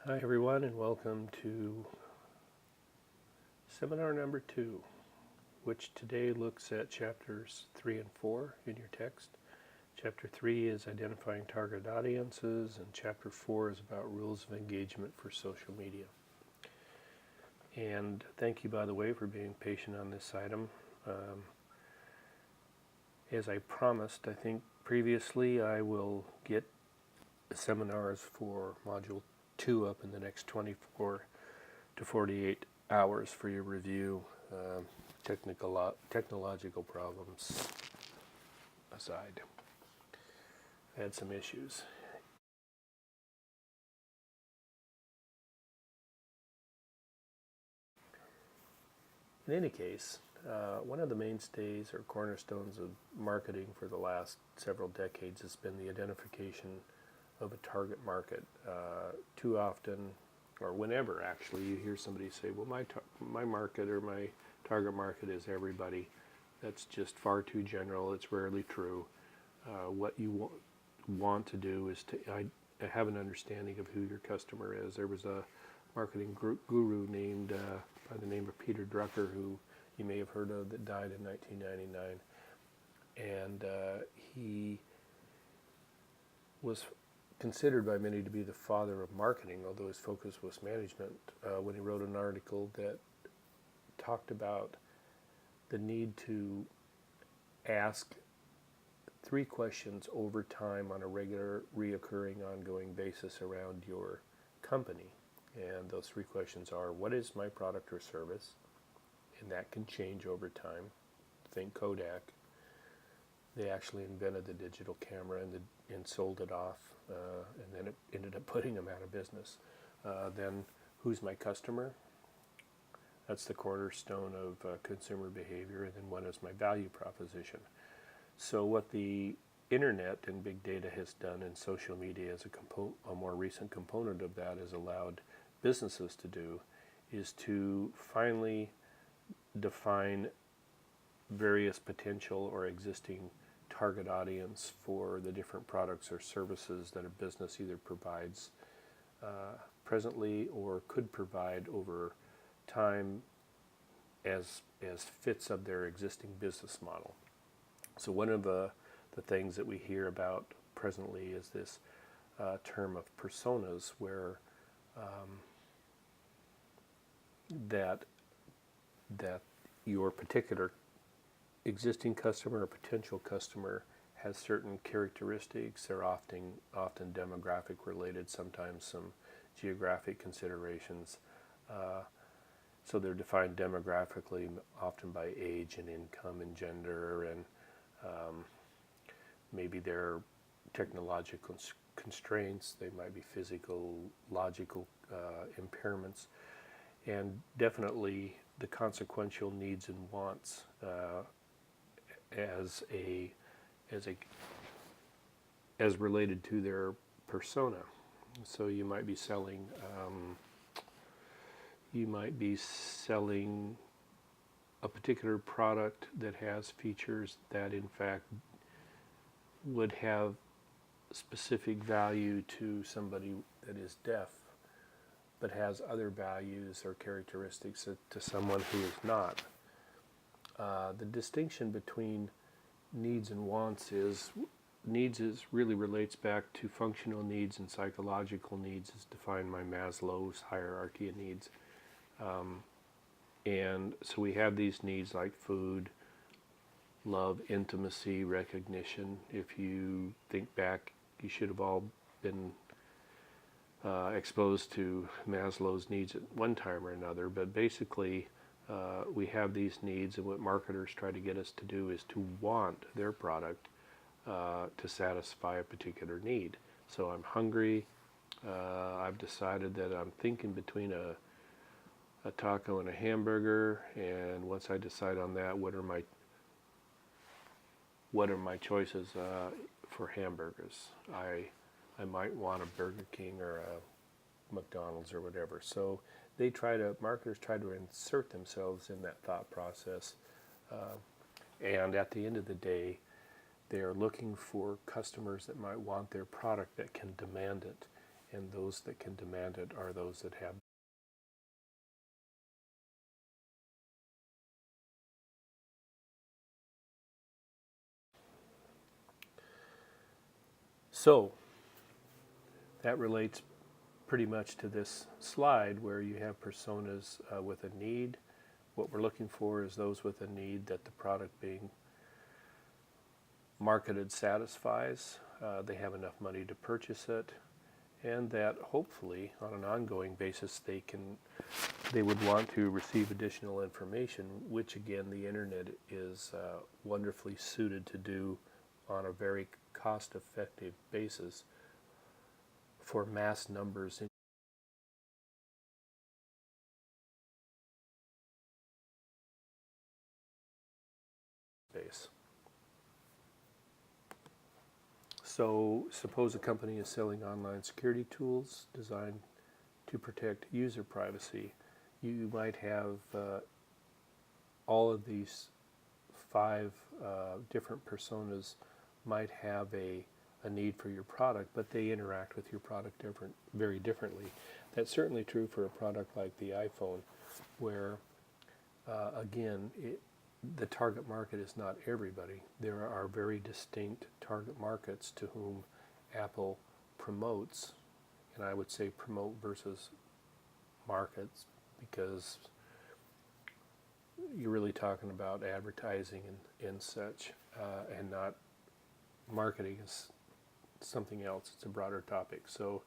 Hi everyone and welcome to seminar number 2, which today looks at chapters 3 and 4 in your text. Chapter 3 is identifying target audiences and chapter 4 is about rules of engagement for social media. And thank you, by the way, for being patient on this item. As I promised, I think previously, I will get seminars for Module 2 up in the next 24 to 48 hours for your review. Technological problems aside, I had some issues. In any case, one of the mainstays or cornerstones of marketing for the last several decades has been the identification of a target market. Too often, or whenever actually, you hear somebody say, well, my market or my target market is everybody. That's just far too general. It's rarely true. What you want to do is to have an understanding of who your customer is. There was a marketing guru named by the name of Peter Drucker, who you may have heard of, that died in 1999. And he was considered by many to be the father of marketing, although his focus was management, when he wrote an article that talked about the need to ask 3 questions over time on a regular, reoccurring, ongoing basis around your company. And those 3 questions are, what is my product or service? And that can change over time. Think Kodak. They actually invented the digital camera and sold it off, and then it ended up putting them out of business. Then, who's my customer? That's the cornerstone of consumer behavior. And then, what is my value proposition? So what the internet and big data has done, and social media as a more recent component of that, has allowed businesses to do, is to finally define various potential or existing target audience for the different products or services that a business either provides presently or could provide over time as fits of their existing business model. So one of the things that we hear about presently is this term of personas, where that your particular existing customer or potential customer has certain characteristics. They're often demographic related, sometimes some geographic considerations. So they're defined demographically, often by age and income and gender, and maybe they're technological constraints. They might be physical, logical impairments, and definitely the consequential needs and wants as related to their persona. So you might be selling a particular product that has features that in fact would have specific value to somebody that is deaf, but has other values or characteristics to someone who is not. The distinction between needs and wants is really relates back to functional needs and psychological needs, as defined by Maslow's hierarchy of needs. And so we have these needs like food, love, intimacy, recognition. If you think back, you should have all been exposed to Maslow's needs at one time or another, but basically we have these needs, and what marketers try to get us to do is to want their product to satisfy a particular need. So I'm hungry, I've decided that I'm thinking between a taco and a hamburger, and once I decide on that, what are my choices for hamburgers? I might want a Burger King or a McDonald's or whatever. So marketers try to insert themselves in that thought process, and at the end of the day, they are looking for customers that might want their product, that can demand it. and those that can demand it are those that have. So that relates pretty much to this slide where you have personas with a need. What we're looking for is those with a need that the product being marketed satisfies. They have enough money to purchase it, and that hopefully on an ongoing basis they would want to receive additional information, which again the internet is wonderfully suited to do on a very cost-effective basis for mass numbers in space. So suppose a company is selling online security tools designed to protect user privacy. You might have all of these 5 different personas might have a need for your product, but they interact with your product very differently. That's certainly true for a product like the iPhone, where again, the target market is not everybody. There are very distinct target markets to whom Apple promotes, and I would say promote versus markets, because you're really talking about advertising and such, and not marketing is something else. It's a broader topic. So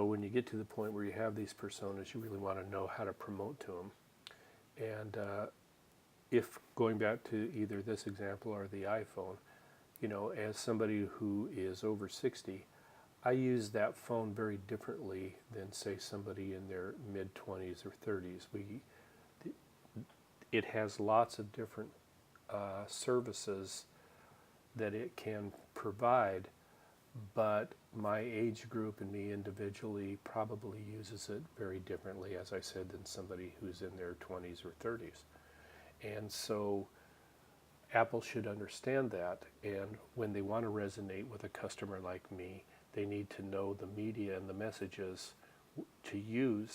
when you get to the point where you have these personas, you really want to know how to promote to them. And if going back to either this example or the iPhone, as somebody who is over 60, I use that phone very differently than, say, somebody in their mid-20s or 30s. It has lots of different services that it can provide, but my age group and me individually probably uses it very differently, as I said, than somebody who's in their 20s or 30s. And so Apple should understand that, and when they want to resonate with a customer like me, they need to know the media and the messages to use.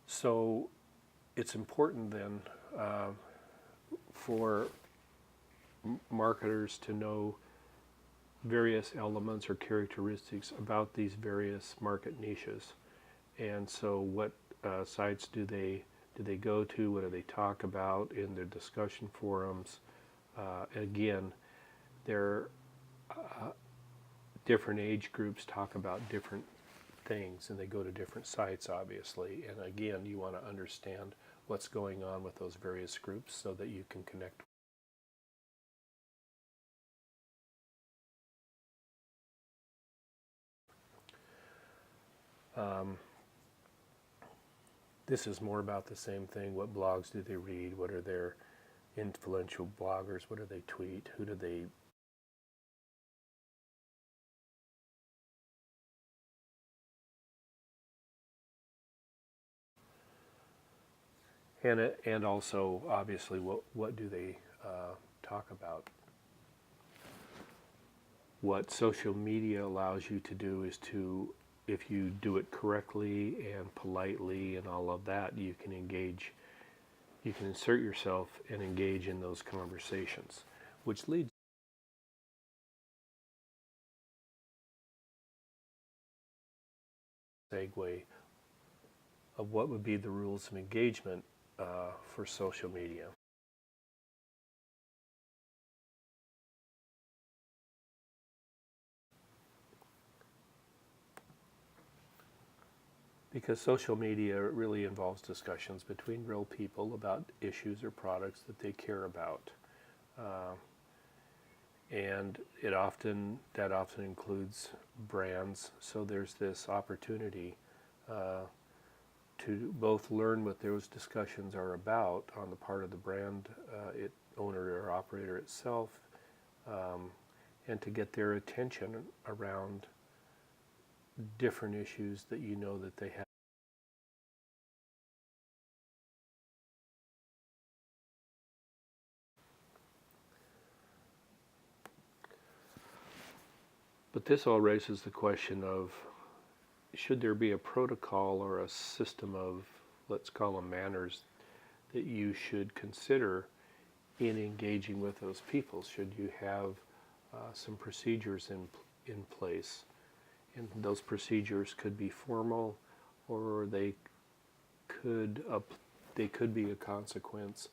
So it's important then for marketers to know various elements or characteristics about these various market niches. And so what sites do they go to? What do they talk about in their discussion forums? Again, their different age groups talk about different things, and they go to different sites, obviously. And again, you want to understand what's going on with those various groups so that you can connect. This is more about the same thing. What blogs do they read? What are their influential bloggers? What do they tweet? Who do they and also obviously what do they talk about? What social media allows you to do is to, if you do it correctly and politely and all of that, you can engage, you can insert yourself and engage in those conversations, which leads to a segue of what would be the rules of engagement for social media. Because social media really involves discussions between real people about issues or products that they care about. And that often includes brands. So there's this opportunity to both learn what those discussions are about on the part of the brand owner or operator itself, and to get their attention around different issues that you know that they have. But this all raises the question of, should there be a protocol or a system of, let's call them manners, that you should consider in engaging with those people? Should you have some procedures in place? And those procedures could be formal, or could they could be a consequence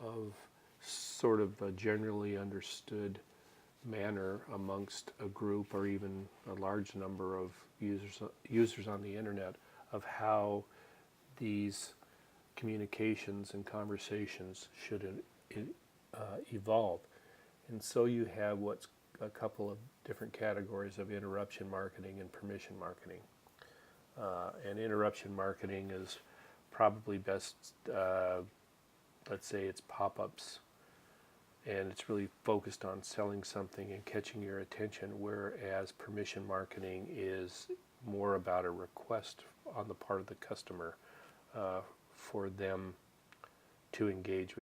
of sort of a generally understood manner amongst a group or even a large number of users on the internet of how these communications and conversations should evolve. And so you have what's a couple of different categories of interruption marketing and permission marketing. And interruption marketing is probably best, let's say it's pop-ups, and it's really focused on selling something and catching your attention, whereas permission marketing is more about a request on the part of the customer for them to engage with.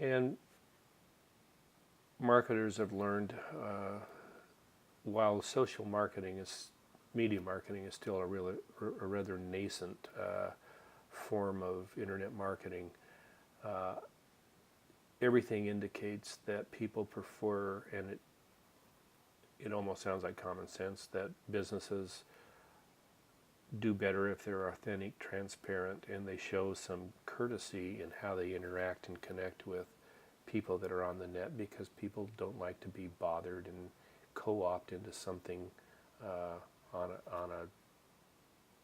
And marketers have learned, while social marketing is, media marketing is still a rather nascent form of internet marketing, everything indicates that people prefer, and it almost sounds like common sense, that businesses do better if they're authentic, transparent, and they show some courtesy in how they interact and connect with people that are on the net, because people don't like to be bothered and co-opt into something on a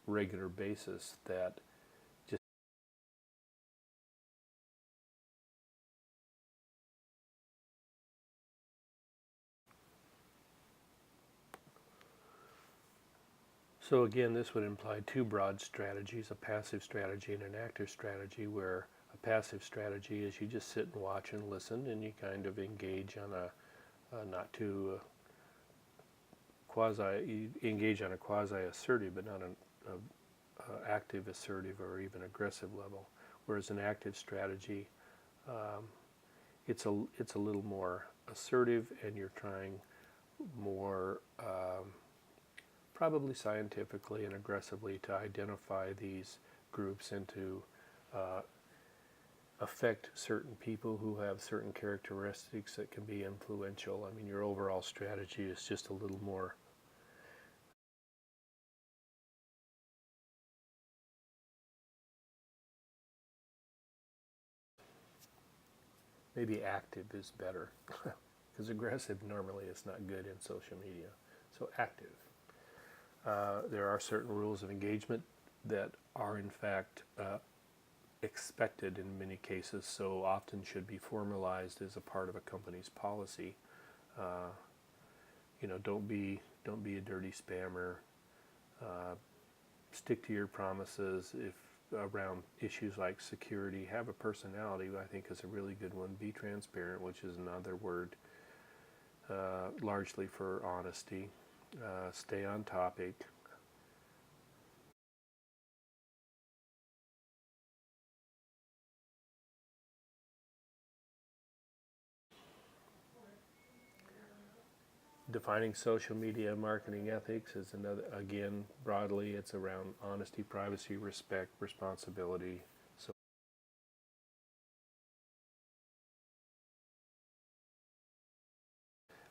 regular basis that just. So again, this would imply two broad strategies, a passive strategy and an active strategy, where a passive strategy is you just sit and watch and listen, and you kind of engage on a not too you engage on a quasi-assertive, but not an active, assertive, or even aggressive level. Whereas an active strategy, it's a little more assertive, and you're trying more probably scientifically and aggressively to identify these groups and to affect certain people who have certain characteristics that can be influential. I mean, your overall strategy is just a little more. Maybe active is better, because aggressive normally is not good in social media. So active. There are certain rules of engagement that are in fact expected in many cases, so often should be formalized as a part of a company's policy. Don't be a dirty spammer. Stick to your promises. If around issues like security, have a personality, I think is a really good one. Be transparent, which is another word largely for honesty. Stay on topic. Defining social media marketing ethics is another, again, broadly, it's around honesty, privacy, respect, responsibility. So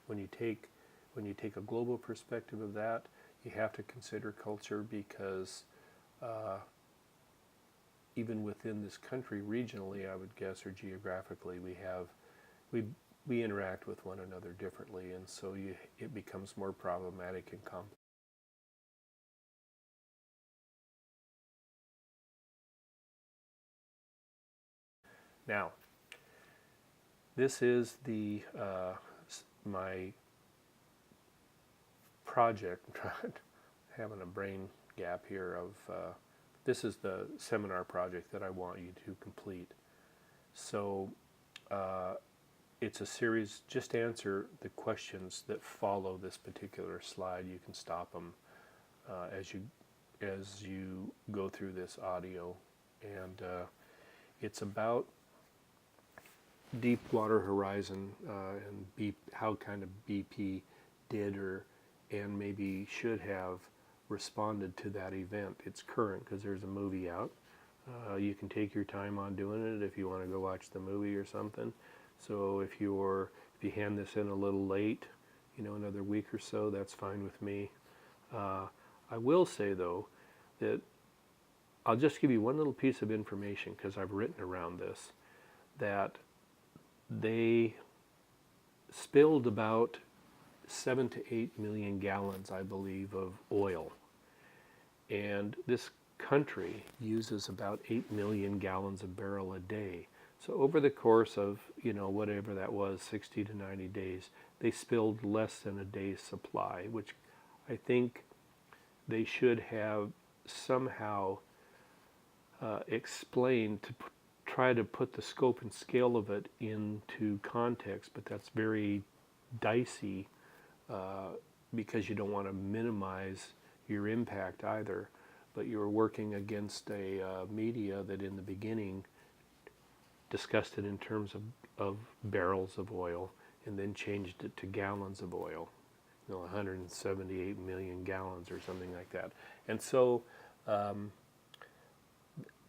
when you take a global perspective of that, you have to consider culture, because even within this country, regionally, I would guess, or geographically, we interact with one another differently, and so it becomes more problematic and complex. Now, this is my project. Having a brain gap here of this is the seminar project that I want you to complete. So it's a series. Just answer the questions that follow this particular slide. You can stop them as you go through this audio, and It's about Deepwater Horizon and how kind of BP did and maybe should have responded to that event. It's current because there's a movie out. You can take your time on doing it if you want to go watch the movie or something. So if you hand this in a little late, another week or so, that's fine with me. I will say though that I'll just give you one little piece of information because I've written around this, that they spilled about 7 to 8 million gallons, I believe, of oil. And this country uses about 8 million gallons of barrel a day. So over the course of, whatever that was, 60 to 90 days, they spilled less than a day's supply, which I think they should have somehow explained to try to put the scope and scale of it into context, but that's very dicey because you don't want to minimize your impact either. But you're working against a media that in the beginning discussed it in terms of barrels of oil and then changed it to gallons of oil, 178 million gallons or something like that. And so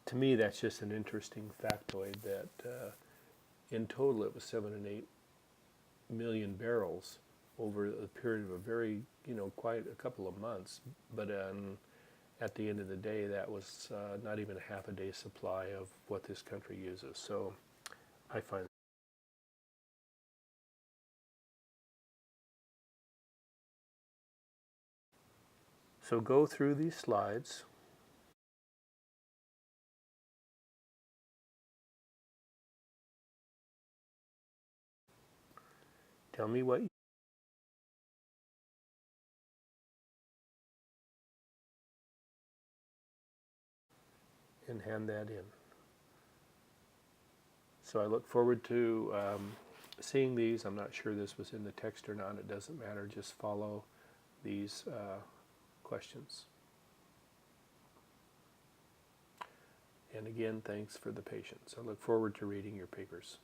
to me, that's just an interesting factoid that in total it was 7 and 8 million barrels over a period of a very, quite a couple of months. But at the end of the day, that was not even a half a day's supply of what this country uses. So I find. So go through these slides. Tell me what and hand that in. So I look forward to seeing these. I'm not sure this was in the text or not. It doesn't matter. Just follow these questions. And again, thanks for the patience. I look forward to reading your papers.